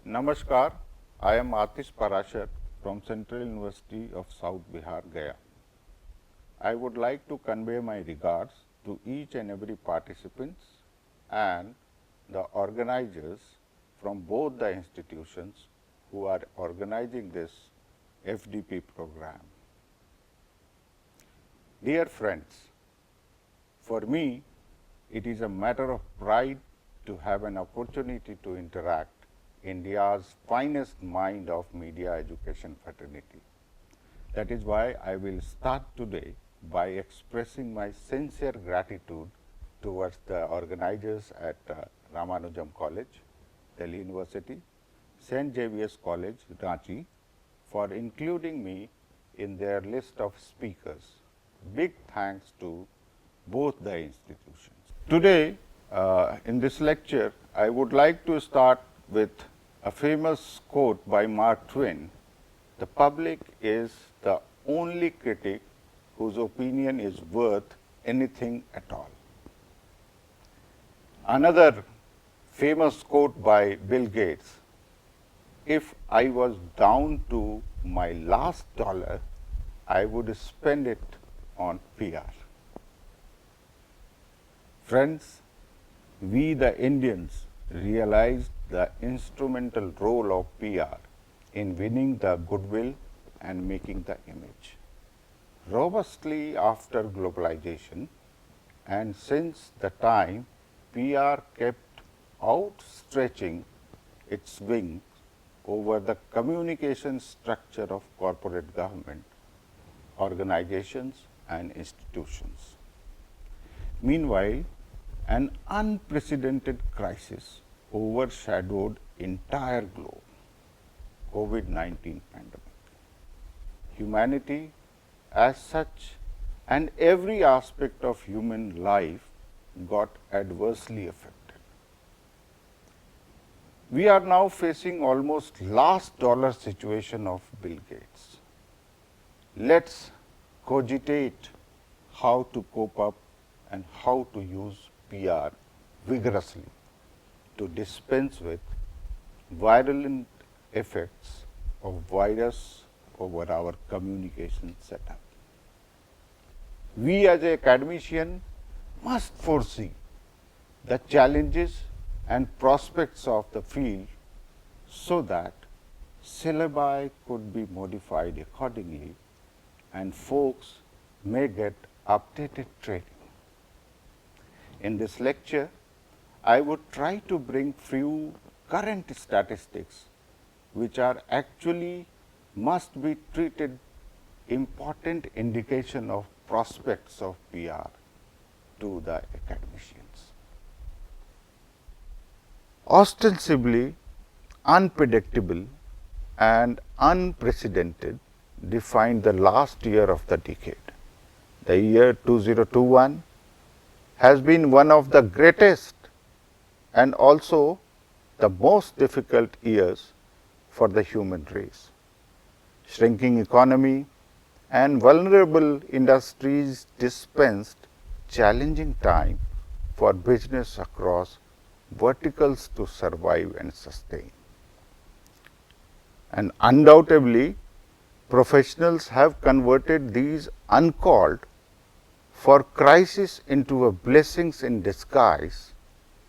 Namaskar, I am Atish Parashar from Central University of South Bihar, Gaya. I would like to convey my regards to each and every participants and the organizers from both the institutions who are organizing this FDP program. Dear friends, for me, it is a matter of pride to have an opportunity to interact India's finest mind of media education fraternity. That is why I will start today by expressing my sincere gratitude towards the organizers at Ramanujam College, Delhi University, St. Xavier's College, Ranchi, for including me in their list of speakers. Big thanks to both the institutions. Today, in this lecture, I would like to start with a famous quote by Mark Twain: "The public is the only critic whose opinion is worth anything at all." Another famous quote by Bill Gates: "If I was down to my last dollar, I would spend it on PR." Friends, we the Indians realized the instrumental role of PR in winning the goodwill and making the image. Robustly after globalization, and since the time PR kept outstretching its wings over the communication structure of corporate government, organizations and institutions. Meanwhile, an unprecedented crisis overshadowed entire globe, COVID-19 pandemic. Humanity as such and every aspect of human life got adversely affected. We are now facing almost last dollar situation of Bill Gates. Let's cogitate how to cope up and how to use PR vigorously to dispense with virulent effects of virus over our communication setup. We as academicians must foresee the challenges and prospects of the field so that syllabi could be modified accordingly and folks may get updated training. In this lecture, I would try to bring few current statistics which are actually must be treated important indication of prospects of PR to the academicians. Ostensibly unpredictable and unprecedented defined the last year of the decade. The year 2021 has been one of the greatest and also the most difficult years for the human race. Shrinking economy and vulnerable industries dispensed challenging time for business across verticals to survive and sustain. And undoubtedly, professionals have converted these uncalled for crisis into a blessings in disguise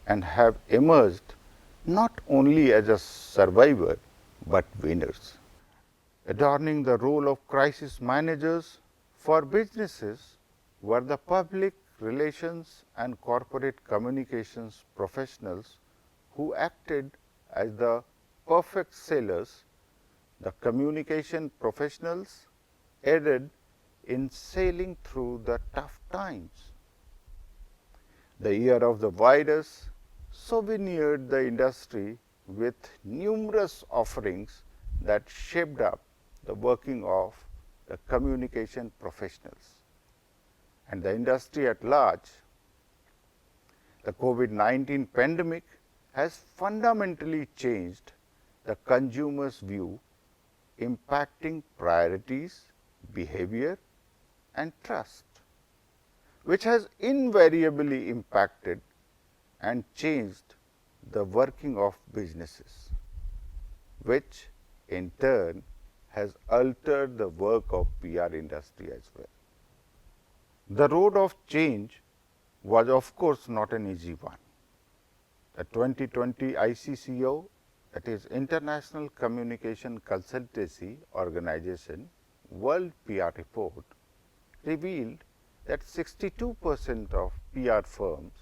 and have emerged not only as a survivor but winners. Adorning the role of crisis managers for businesses were the public relations and corporate communications professionals who acted as the perfect sailors. The communication professionals aided in sailing through the tough times. The year of the virus souvenired the industry with numerous offerings that shaped up the working of the communication professionals and the industry at large. The COVID-19 pandemic has fundamentally changed the consumer's view, impacting priorities, behavior and trust, which has invariably impacted and changed the working of businesses. which in turn has altered the work of PR industry as well. The road of change was of course not an easy one. The 2020 ICCO, that is International Communication Consultancy Organization World PR Report, revealed that 62% of PR firms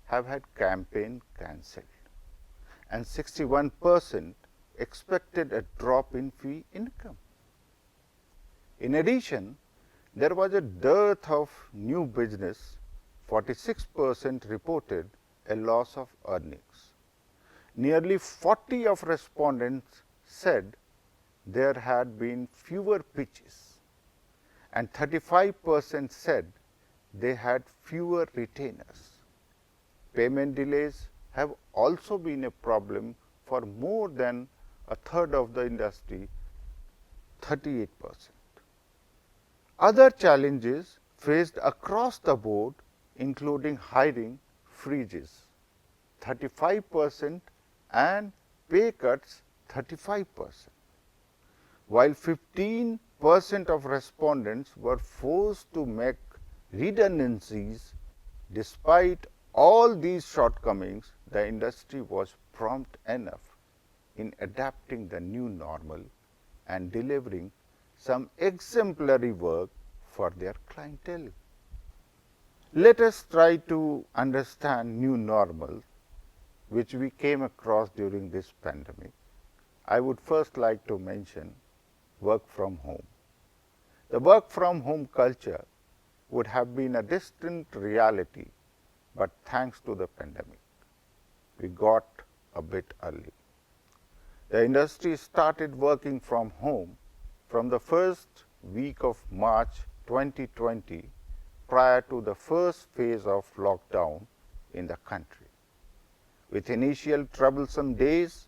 have had campaign cancelled and 61% expected a drop in fee income. In addition, there was a dearth of new business. 46% reported a loss of earnings. Nearly 40 of respondents said there had been fewer pitches, and 35% said they had fewer retainers. Payment delays have also been a problem for more than a third of the industry, 38%. Other challenges faced across the board, including hiring freezes, 35%, and pay cuts, 35%, while 15% of respondents were forced to make redundancies. Despite all these shortcomings, the industry was prompt enough in adapting the new normal and delivering some exemplary work for their clientele. Let us try to understand new normal which we came across during this pandemic. I would first like to mention work from home. The work from home culture would have been a distant reality, but thanks to the pandemic, we got a bit early. The industry started working from home from the first week of March 2020, prior to the first phase of lockdown in the country. With initial troublesome days,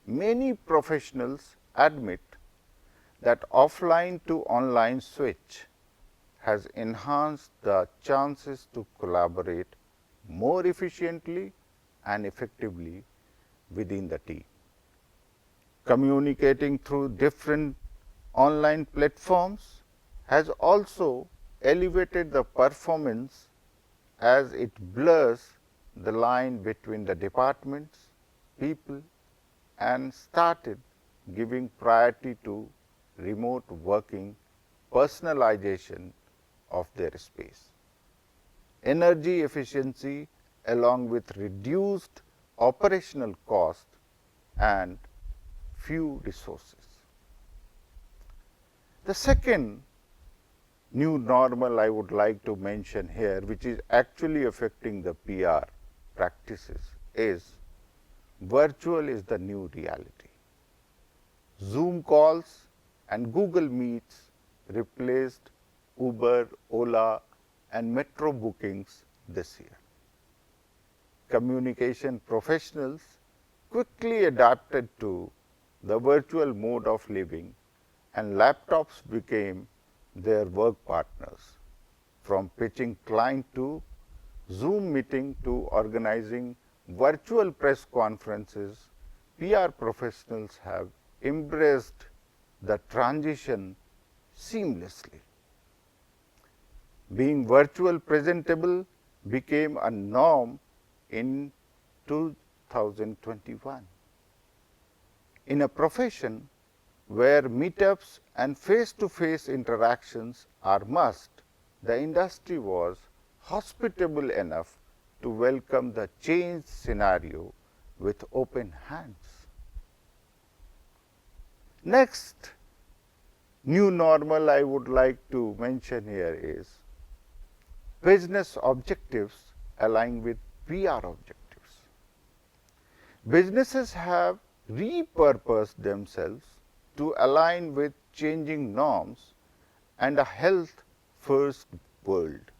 many professionals admit that offline to online switch has enhanced the chances to collaborate more efficiently and effectively within the team. Communicating through different online platforms has also elevated the performance as it blurs the line between the departments, people, and started giving priority to remote working, personalization of their space. Energy efficiency along with reduced operational cost and few resources. The second new normal I would like to mention here, which is actually affecting the PR practices, is virtual is the new reality. Zoom calls and Google Meets replaced Uber, Ola, and metro bookings this year. Communication professionals quickly adapted to the virtual mode of living, and laptops became their work partners. From pitching client to Zoom meeting to organizing virtual press conferences, PR professionals have embraced the transition seamlessly. Being virtual presentable became a norm in 2021. In a profession where meetups and face-to-face interactions are must, the industry was hospitable enough to welcome the changed scenario with open hands. Next new normal I would like to mention here is business objectives align with PR objectives. Businesses have repurposed themselves to align with changing norms and a health-first world.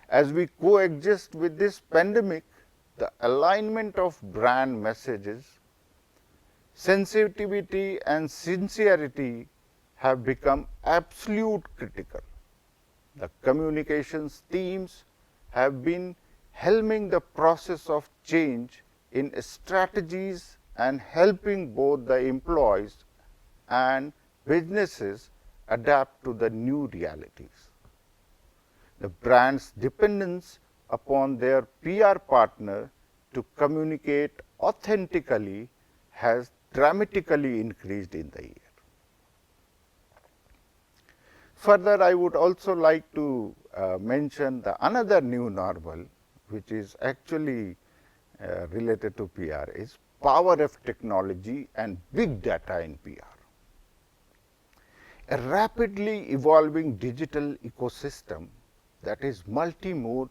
As we coexist with this pandemic, the alignment of brand messages, sensitivity and sincerity have become absolute critical. The communications teams have been helming the process of change in strategies and helping both the employees and businesses adapt to the new realities. The brand's dependence upon their PR partner to communicate authentically has dramatically increased in the year. Further, I would also like to mention the another new normal, which is actually related to PR, is power of technology and big data in PR. A rapidly evolving digital ecosystem that is multi-mode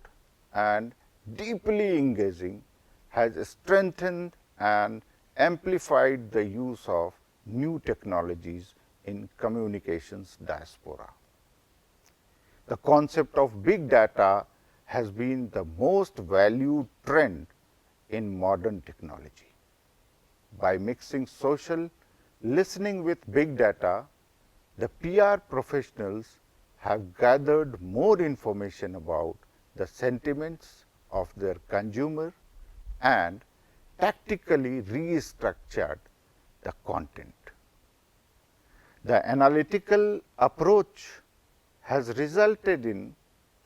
and deeply engaging has strengthened and amplified the use of new technologies in communications diaspora. The concept of big data has been the most valued trend in modern technology. By mixing social listening with big data, the PR professionals have gathered more information about the sentiments of their consumer and tactically restructured the content. The analytical approach has resulted in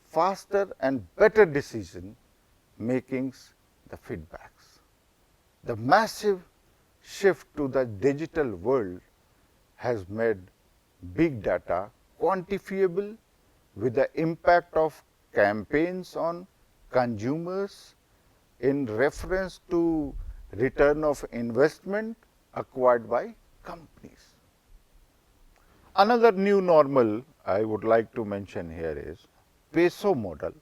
faster and better decision makings, the feedbacks. The massive shift to the digital world has made big data quantifiable with the impact of campaigns on consumers in reference to return of investment acquired by companies. Another new normal I would like to mention here is peso model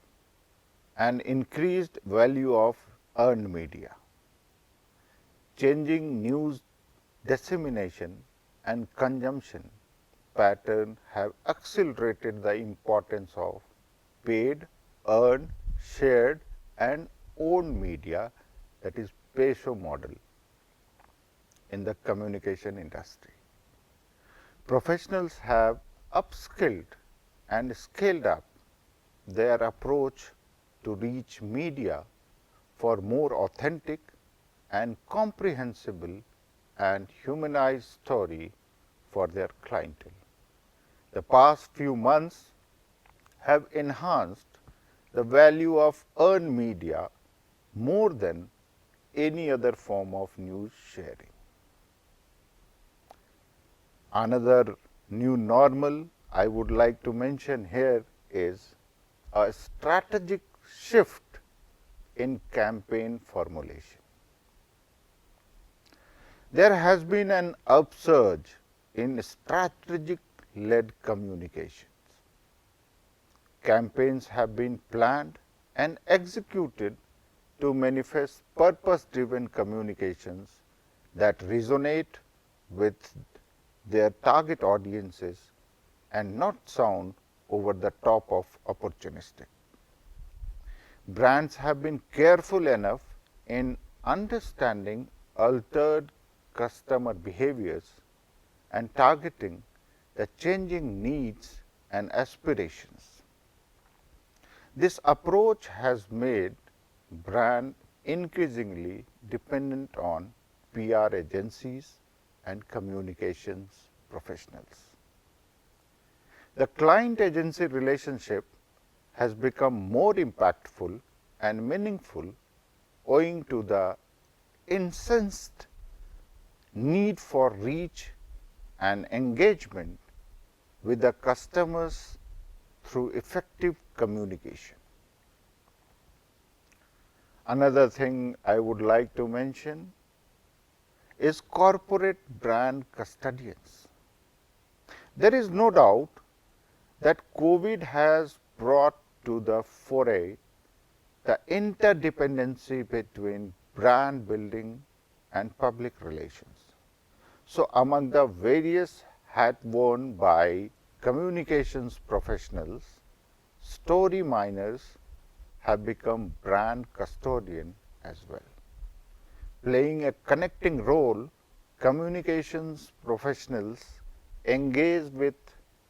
and increased value of earned media. Changing news dissemination and consumption pattern have accelerated the importance of paid, earned, shared and owned media, that is peso model, in the communication industry. Professionals have upskilled and scaled up their approach to reach media for more authentic and comprehensible and humanized story for their clientele. The past few months have enhanced the value of earned media more than any other form of news sharing. Another new normal I would like to mention here is a strategic shift in campaign formulation. There has been an upsurge in strategic-led communications. Campaigns have been planned and executed to manifest purpose-driven communications that resonate with their target audiences and not sound over the top of opportunistic. Brands have been careful enough in understanding altered customer behaviors and targeting the changing needs and aspirations. This approach has made brand increasingly dependent on PR agencies and communications professionals. The client-agency relationship has become more impactful and meaningful owing to the incensed need for reach and engagement with the customers through effective communication. Another thing I would like to mention is corporate brand custodians. There is no doubt that COVID has brought to the fore the interdependency between brand building and public relations. So, among the various hats worn by communications professionals, story miners have become brand custodian as well. Playing a connecting role, communications professionals engage with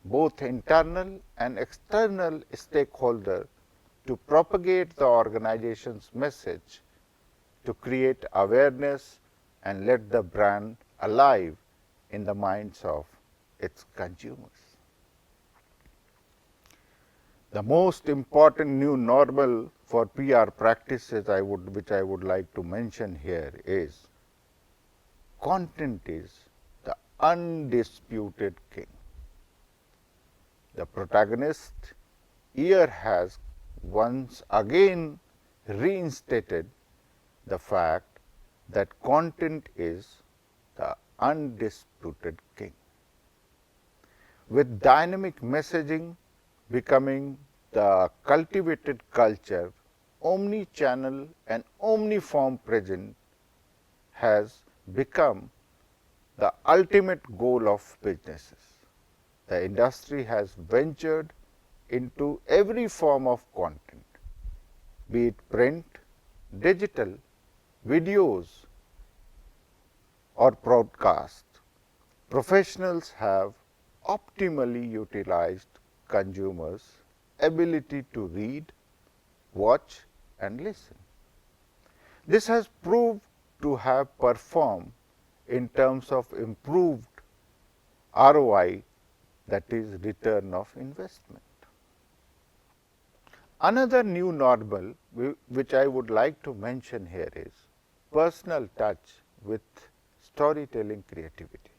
both internal and external stakeholders to propagate the organization's message, to create awareness and let the brand alive in the minds of its consumers. The most important new normal for PR practices which I would like to mention here is content is the undisputed king. The protagonist here has once again reinstated the fact that content is the undisputed king. With dynamic messaging becoming the cultivated culture, omni-channel and omniform presence has become the ultimate goal of businesses. The industry has ventured into every form of content, be it print, digital, videos or broadcast. Professionals have optimally utilized consumers' ability to read, watch and listen. This has proved to have performed in terms of improved ROI, that is return of investment. Another new normal which I would like to mention here is personal touch with storytelling creativity.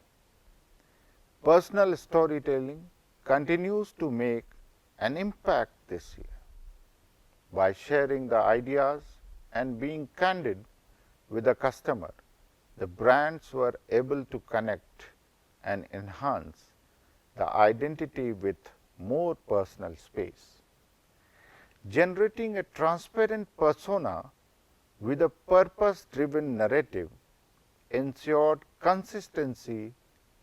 Personal storytelling continues to make an impact this year by sharing the ideas and being candid with the customer. The brands were able to connect and enhance the identity with more personal space. Generating a transparent persona with a purpose-driven narrative ensured consistency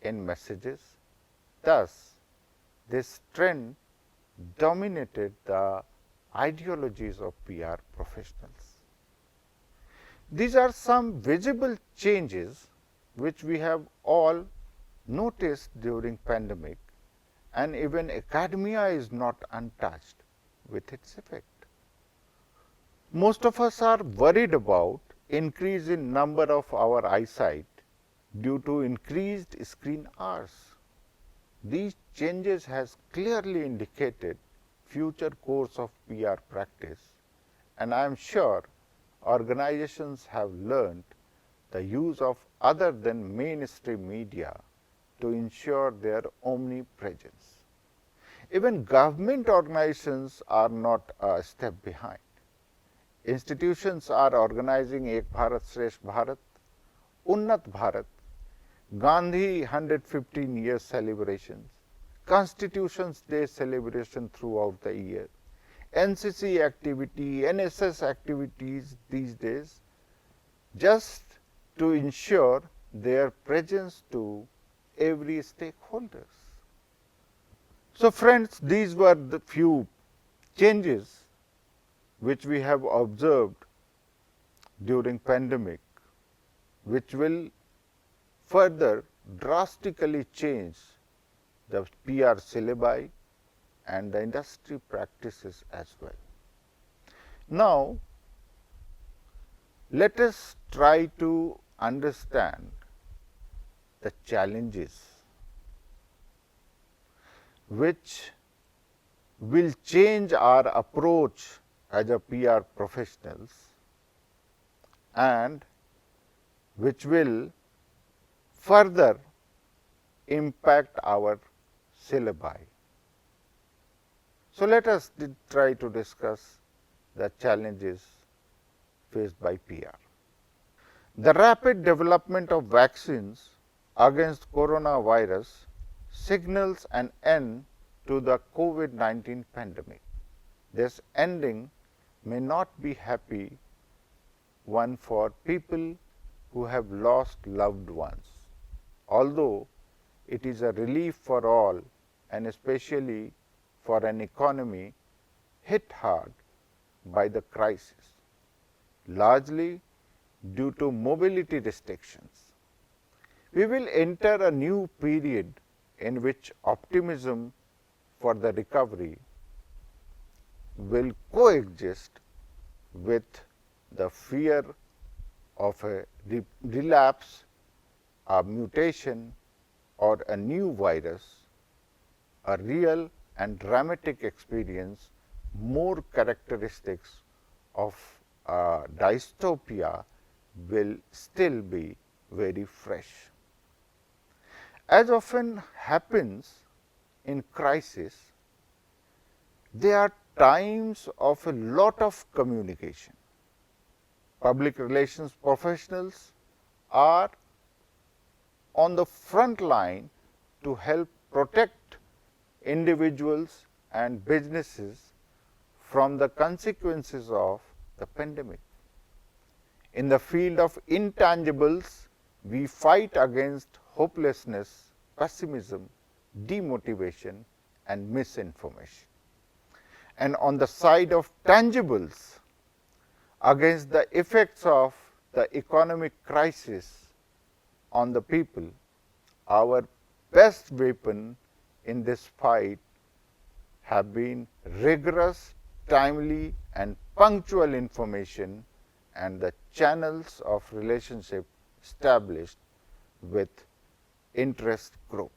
in messages. Thus, this trend dominated the ideologies of PR professionals. These are some visible changes which we have all noticed during pandemic, and even academia is not untouched with its effect. Most of us are worried about increase in number of our eyesight due to increased screen hours. These changes has clearly indicated future course of PR practice, and I am sure organizations have learned the use of other than mainstream media to ensure their omnipresence. Even government organizations are not a step behind. Institutions are organizing Ek Bharat Shresth Bharat, Unnat Bharat, Gandhi 115 years celebrations, Constitution's Day celebration throughout the year, NCC activity, NSS activities these days, just to ensure their presence to every stakeholders. So friends, these were the few changes which we have observed during pandemic, which will further drastically change the PR syllabi and the industry practices as well. Now, let us try to understand the challenges which will change our approach as a PR professionals and which will further impact our syllabi. So, let us try to discuss the challenges faced by PR. The rapid development of vaccines against coronavirus signals an end to the COVID-19 pandemic. This ending may not be happy one for people who have lost loved ones, although it is a relief for all and especially for an economy hit hard by the crisis, largely due to mobility restrictions. We will enter a new period in which optimism for the recovery will coexist with the fear of a relapse, a mutation, or a new virus, a real and dramatic experience, more characteristics of dystopia will still be very fresh. As often happens in crisis, there are times of a lot of communication. Public relations professionals are on the front line to help protect individuals and businesses from the consequences of the pandemic. In the field of intangibles, we fight against hopelessness, pessimism, demotivation, and misinformation. And on the side of tangibles, against the effects of the economic crisis on the people, our best weapon in this fight have been rigorous, timely, and punctual information and the channels of relationship established with interest group.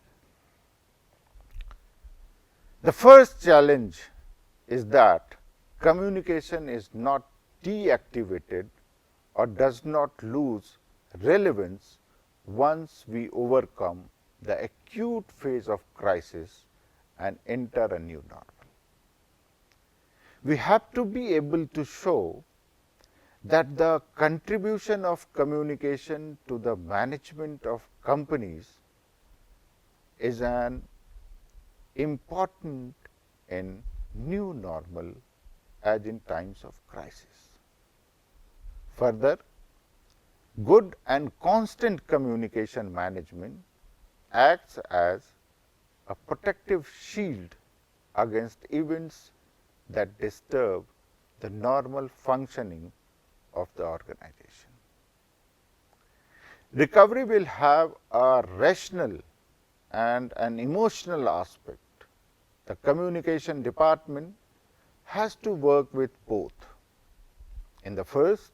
The first challenge is that communication is not deactivated or does not lose relevance once we overcome the acute phase of crisis and enter a new normal. We have to be able to show that the contribution of communication to the management of companies is an important in new normal as in times of crisis. Further, good and constant communication management acts as a protective shield against events that disturb the normal functioning of the organization. Recovery will have a rational and an emotional aspect. The communication department has to work with both. In the first,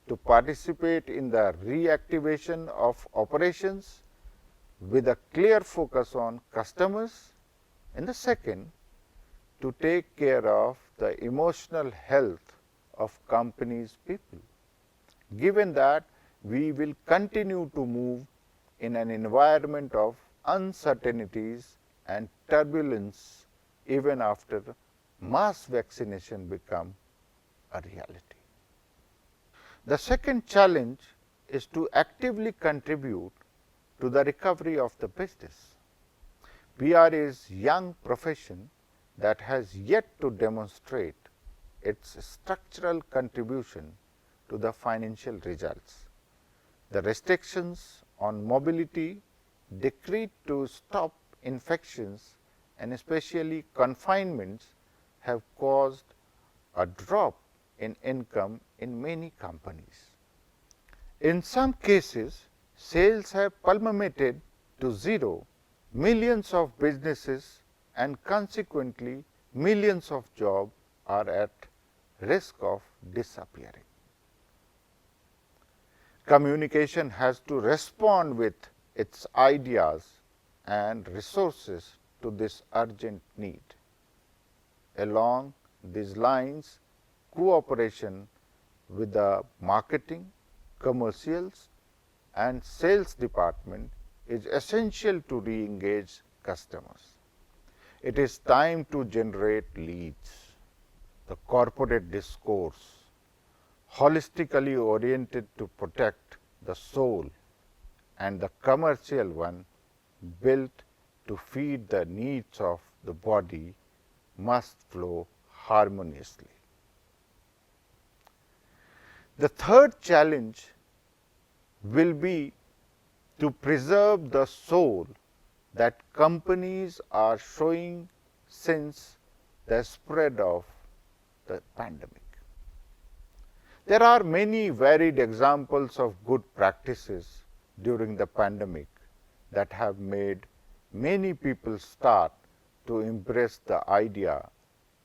to participate in the reactivation of operations with a clear focus on customers. In the second, to take care of the emotional health of companies' people. Given that we will continue to move in an environment of uncertainties and turbulence even after mass vaccination become a reality. The second challenge is to actively contribute to the recovery of the business. PR is a young profession that has yet to demonstrate its structural contribution to the financial results. The restrictions on mobility decreed to stop infections and especially confinements have caused a drop in income in many companies. In some cases, sales have plummeted to zero, millions of businesses and consequently millions of jobs are at risk of disappearing. Communication has to respond with its ideas and resources to this urgent need. Along these lines, cooperation with the marketing, commercials and sales department is essential to re-engage customers. It is time to generate leads. The corporate discourse, holistically oriented to protect the soul, and the commercial one built to feed the needs of the body must flow harmoniously. The third challenge will be to preserve the soul that companies are showing since the spread of the pandemic. There are many varied examples of good practices during the pandemic that have made many people start to embrace the idea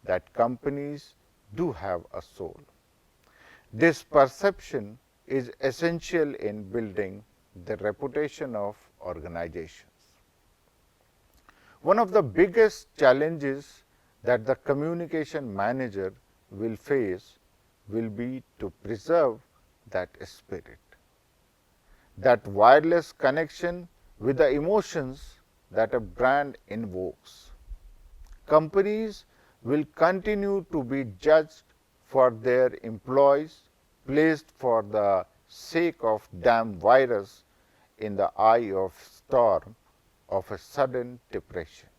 that companies do have a soul. This perception is essential in building the reputation of organizations. One of the biggest challenges that the communication manager will face will be to preserve that spirit, that wireless connection with the emotions that a brand invokes. Companies will continue to be judged for their employees placed for the sake of damn virus in the eye of storm of a sudden depression.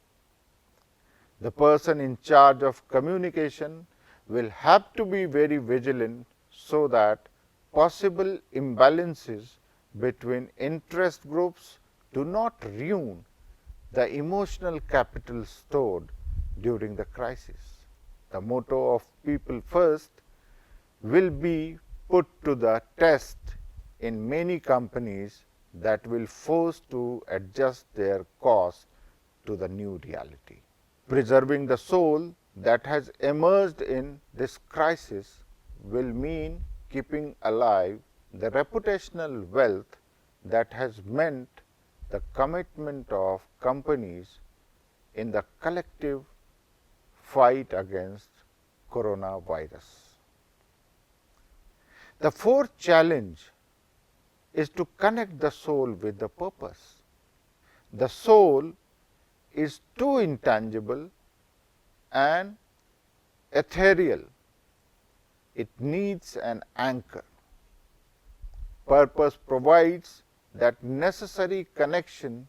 The person in charge of communication will have to be very vigilant so that possible imbalances between interest groups do not ruin the emotional capital stored during the crisis. The motto of people first will be put to the test in many companies that will force to adjust their cost to the new reality. Preserving the soul that has emerged in this crisis will mean keeping alive the reputational wealth that has meant the commitment of companies in the collective fight against coronavirus. The fourth challenge is to connect the soul with the purpose. The soul is too intangible and ethereal. It needs an anchor. Purpose provides that necessary connection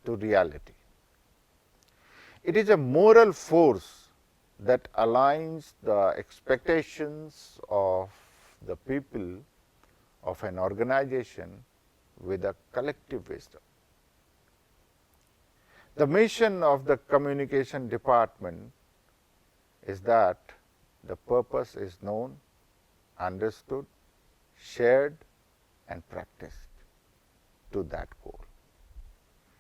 to reality. It is a moral force that aligns the expectations of the people of an organization with a collective wisdom. The mission of the communication department is that the purpose is known, understood, shared and practiced to that goal.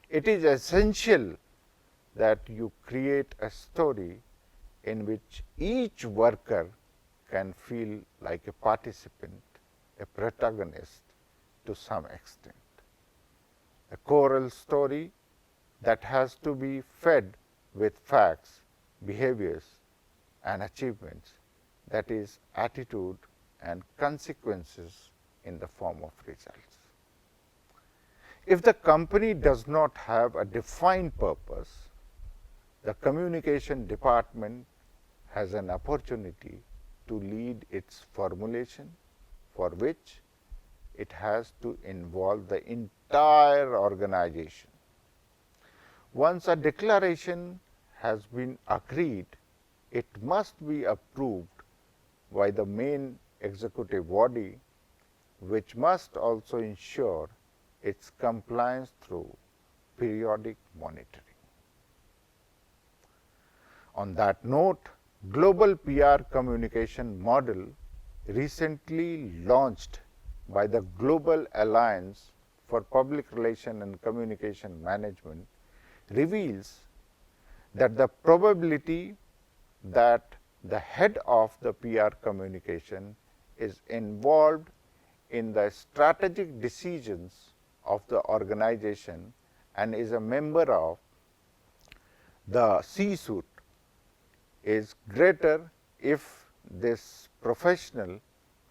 It is essential that you create a story in which each worker can feel like a participant, a protagonist to some extent. A choral story that has to be fed with facts, behaviors and achievements, that is attitude and consequences in the form of results. If the company does not have a defined purpose, the communication department has an opportunity to lead its formulation, for which it has to involve the entire organization. Once a declaration has been agreed, it must be approved by the main executive body, which must also ensure its compliance through periodic monitoring. On that note, Global PR Communication Model, recently launched by the Global Alliance for Public Relation and Communication Management, reveals that the probability that the head of the PR communication is involved in the strategic decisions of the organization and is a member of the C-suite is greater if this professional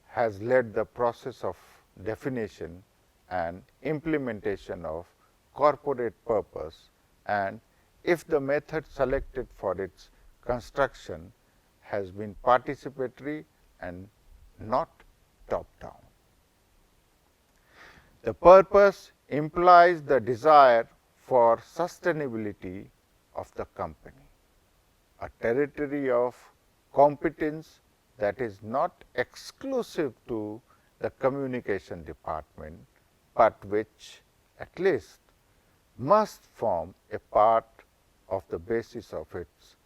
has led the process of definition and implementation of corporate purpose, and if the method selected for its construction has been participatory and not top down. The purpose implies the desire for sustainability of the company, a territory of competence that is not exclusive to the communication department, but which at least must form a part of the basis of its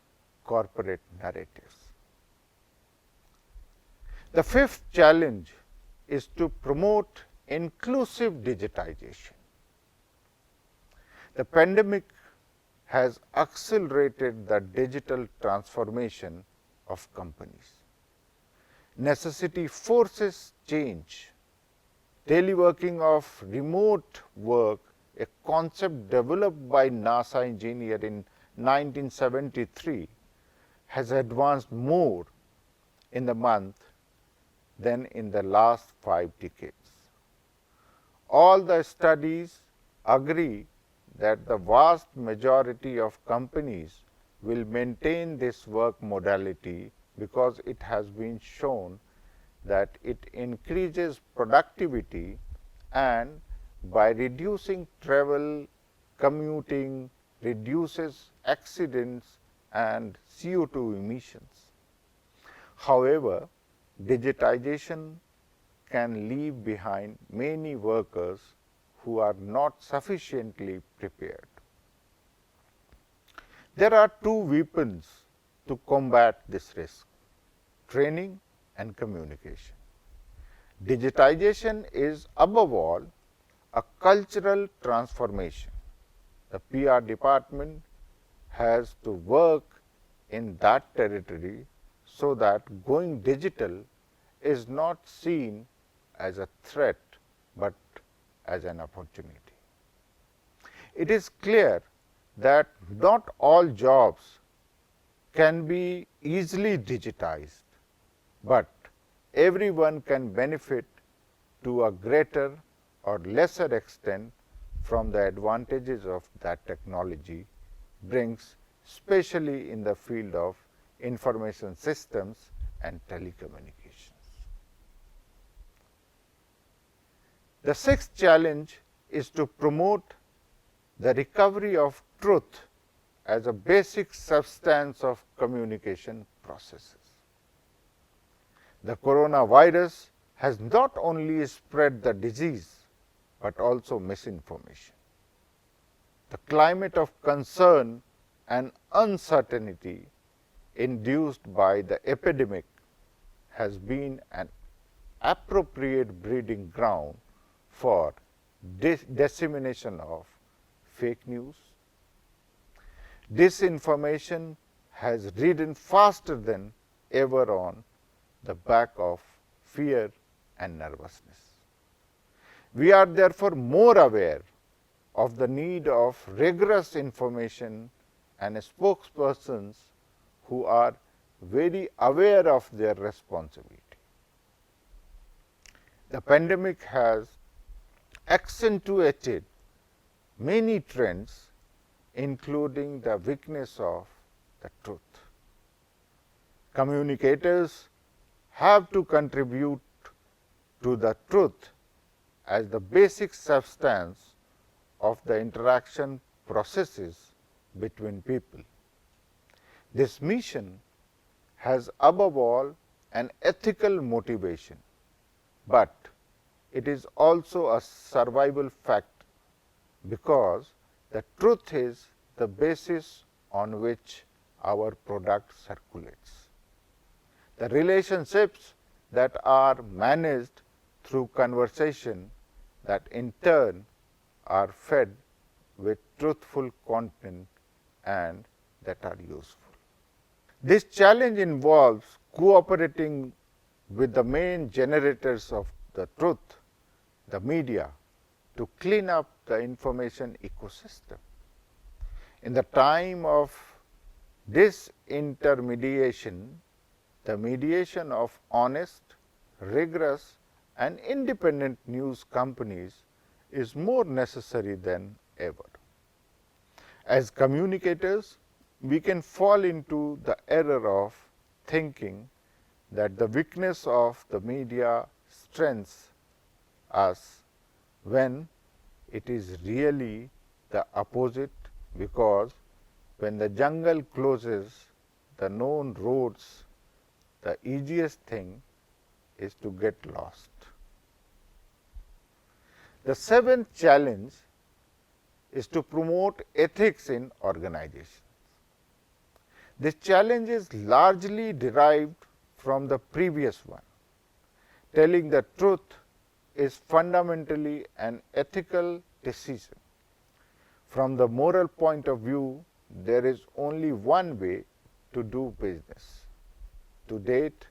corporate narratives. The fifth challenge is to promote inclusive digitization. The pandemic has accelerated the digital transformation of companies. Necessity forces change. teleworking of remote work, a concept developed by NASA engineer in 1973, has advanced more in the month than in the last 5 decades. All the studies agree that the vast majority of companies will maintain this work modality because it has been shown that it increases productivity and by reducing travel, commuting, reduces accidents and CO2 emissions. However, digitization can leave behind many workers who are not sufficiently prepared. There are two weapons to combat this risk: training and communication. Digitization is above all a cultural transformation. The PR department has to work in that territory so that going digital is not seen as a threat, but as an opportunity. It is clear that not all jobs can be easily digitized, but everyone can benefit to a greater or lesser extent from the advantages of that technology brings, especially in the field of information systems and telecommunications. The sixth challenge is to promote the recovery of truth as a basic substance of communication processes. The coronavirus has not only spread the disease, but also misinformation. The climate of concern and uncertainty induced by the epidemic has been an appropriate breeding ground for dissemination of fake news. Disinformation has ridden faster than ever on the back of fear and nervousness. We are therefore more aware of the need of rigorous information and spokespersons who are very aware of their responsibility. The pandemic has accentuated many trends, including the weakness of the truth. Communicators have to contribute to the truth as the basic substance of the interaction processes between people. This mission has above all an ethical motivation, but it is also a survival fact because the truth is the basis on which our product circulates. The relationships that are managed through conversation that in turn are fed with truthful content and that are useful. This challenge involves cooperating with the main generators of the truth, the media, to clean up the information ecosystem. In the time of disintermediation, the mediation of honest, rigorous and independent news companies is more necessary than ever. As communicators, we can fall into the error of thinking that the weakness of the media strengthens us when it is really the opposite, because when the jungle closes the known roads, the easiest thing is to get lost. The seventh challenge is to promote ethics in organizations. This challenge is largely derived from the previous one. Telling the truth is fundamentally an ethical decision. From the moral point of view, there is only one way to do business. To date,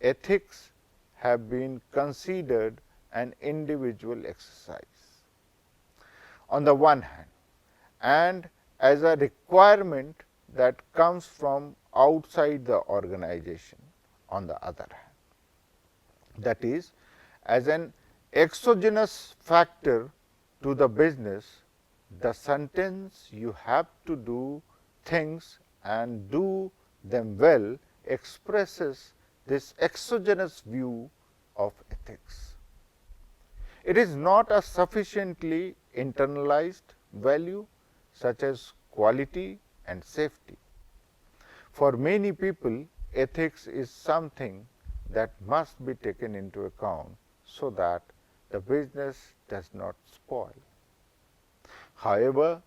ethics have been considered an individual exercise on the one hand, and as a requirement that comes from outside the organization on the other hand. That is, as an exogenous factor to the business, the sentence "you have to do things and do them well" expresses this exogenous view of ethics. It is not a sufficiently internalized value such as quality and safety. For many people, ethics is something that must be taken into account so that the business does not spoil. However,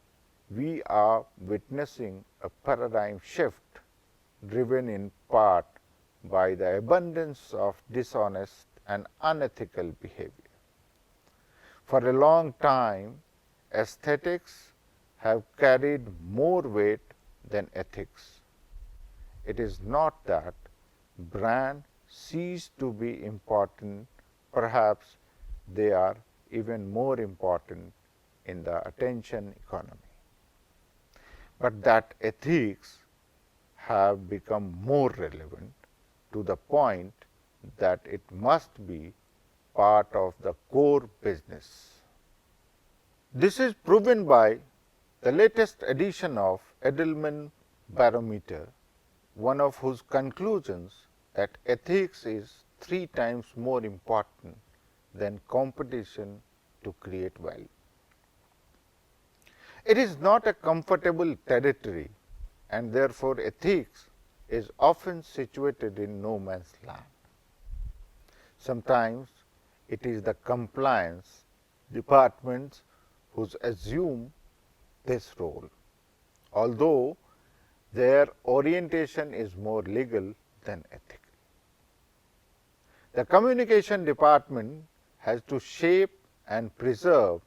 we are witnessing a paradigm shift driven in part by the abundance of dishonest and unethical behavior. For a long time, aesthetics have carried more weight than ethics. It is not that brand cease to be important, perhaps they are even more important in the attention economy, but that ethics have become more relevant to the point that it must be part of the core business. This is proven by the latest edition of Edelman Barometer, one of whose conclusions that ethics is 3 times more important than competition to create value. It is not a comfortable territory, and therefore ethics is often situated in no man's land. Sometimes it is the compliance departments who assume this role, although their orientation is more legal than ethical. The communication department has to shape and preserve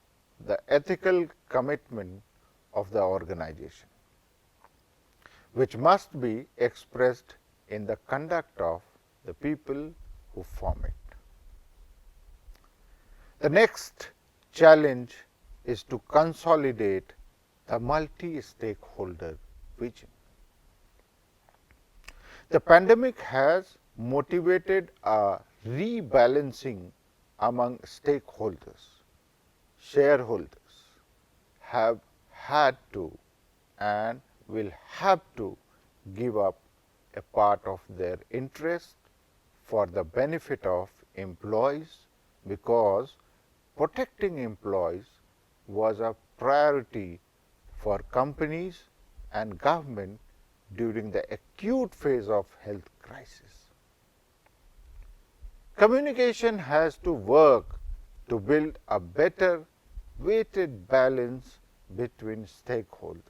the ethical commitment of the organization, which must be expressed in the conduct of the people who form it. The next challenge is to consolidate the multi-stakeholder vision. The pandemic has motivated a rebalancing among stakeholders. Shareholders have had to and will have to give up a part of their interest for the benefit of employees, because protecting employees was a priority for companies and government during the acute phase of health crisis. Communication has to work to build a better weighted balance between stakeholders.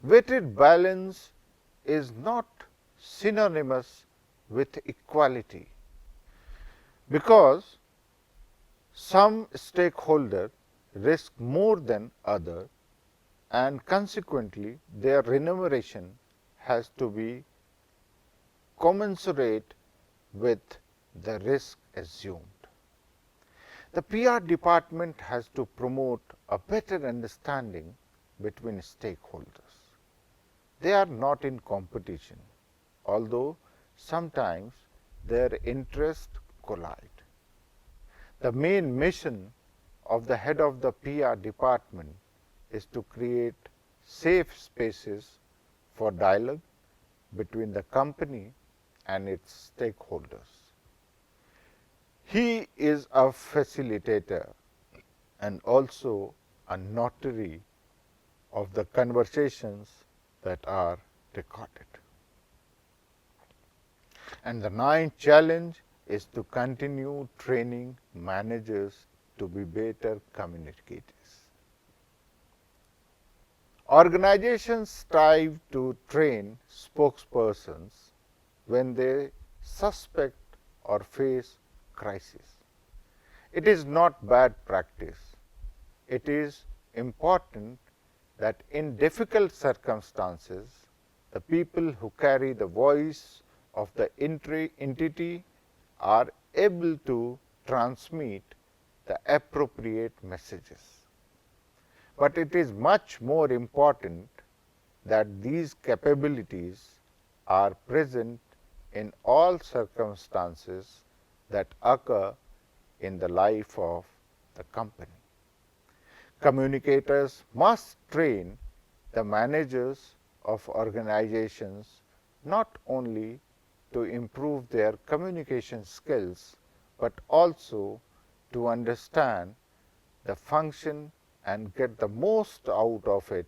Weighted balance is not synonymous with equality, because some stakeholders risk more than others, and consequently their remuneration has to be commensurate with the risk assumed. The PR department has to promote a better understanding between stakeholders. They are not in competition, although sometimes their interests collide. The main mission of the head of the PR department is to create safe spaces for dialogue between the company and its stakeholders. He is a facilitator and also a notary of the conversations that are recorded. And the 9th challenge is to continue training managers to be better communicators. Organizations strive to train spokespersons when they suspect or face crisis. It is not bad practice. It is important that in difficult circumstances, the people who carry the voice of the entity are able to transmit the appropriate messages. But it is much more important that these capabilities are present in all circumstances that occur in the life of the company. Communicators must train the managers of organizations not only to improve their communication skills, but also to understand the function and get the most out of it.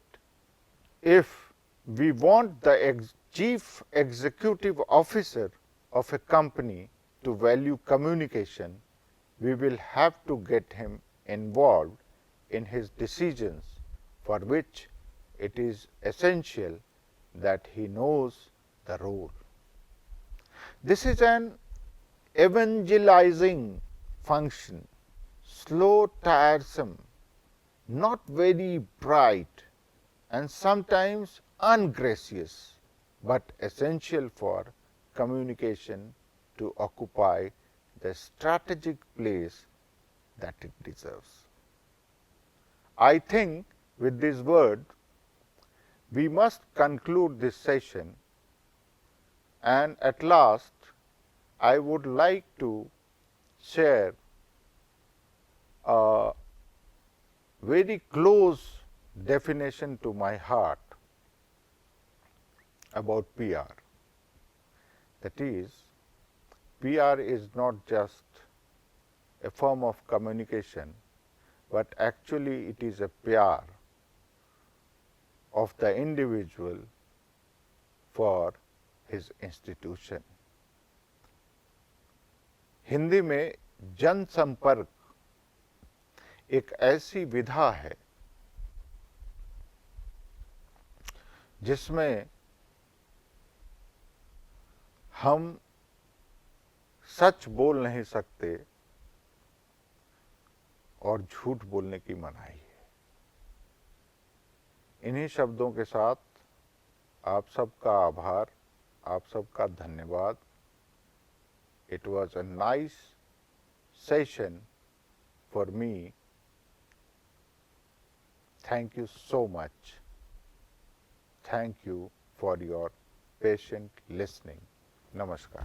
If we want the chief executive officer of a company to value communication, we will have to get him involved in his decisions, for which it is essential that he knows the role. This is an evangelizing function, slow, tiresome, not very bright, and sometimes ungracious, but essential for communication to occupy the strategic place that it deserves. I think with this word, we must conclude this session, and at last I would like to share a very close definition to my heart about PR. That is, PR is not just a form of communication, but actually it is a PR of the individual for his institution. Hindi में जनसंपर्क एक ऐसी विधा है जिसमें हम सच बोल नहीं सकते और झूठ बोलने की मनाही है। इन्हीं शब्दों के साथ आप सबका आभार, आप सबका धन्यवाद। It was a nice session for me. Thank you so much. Thank you for your patient listening. Namaskar.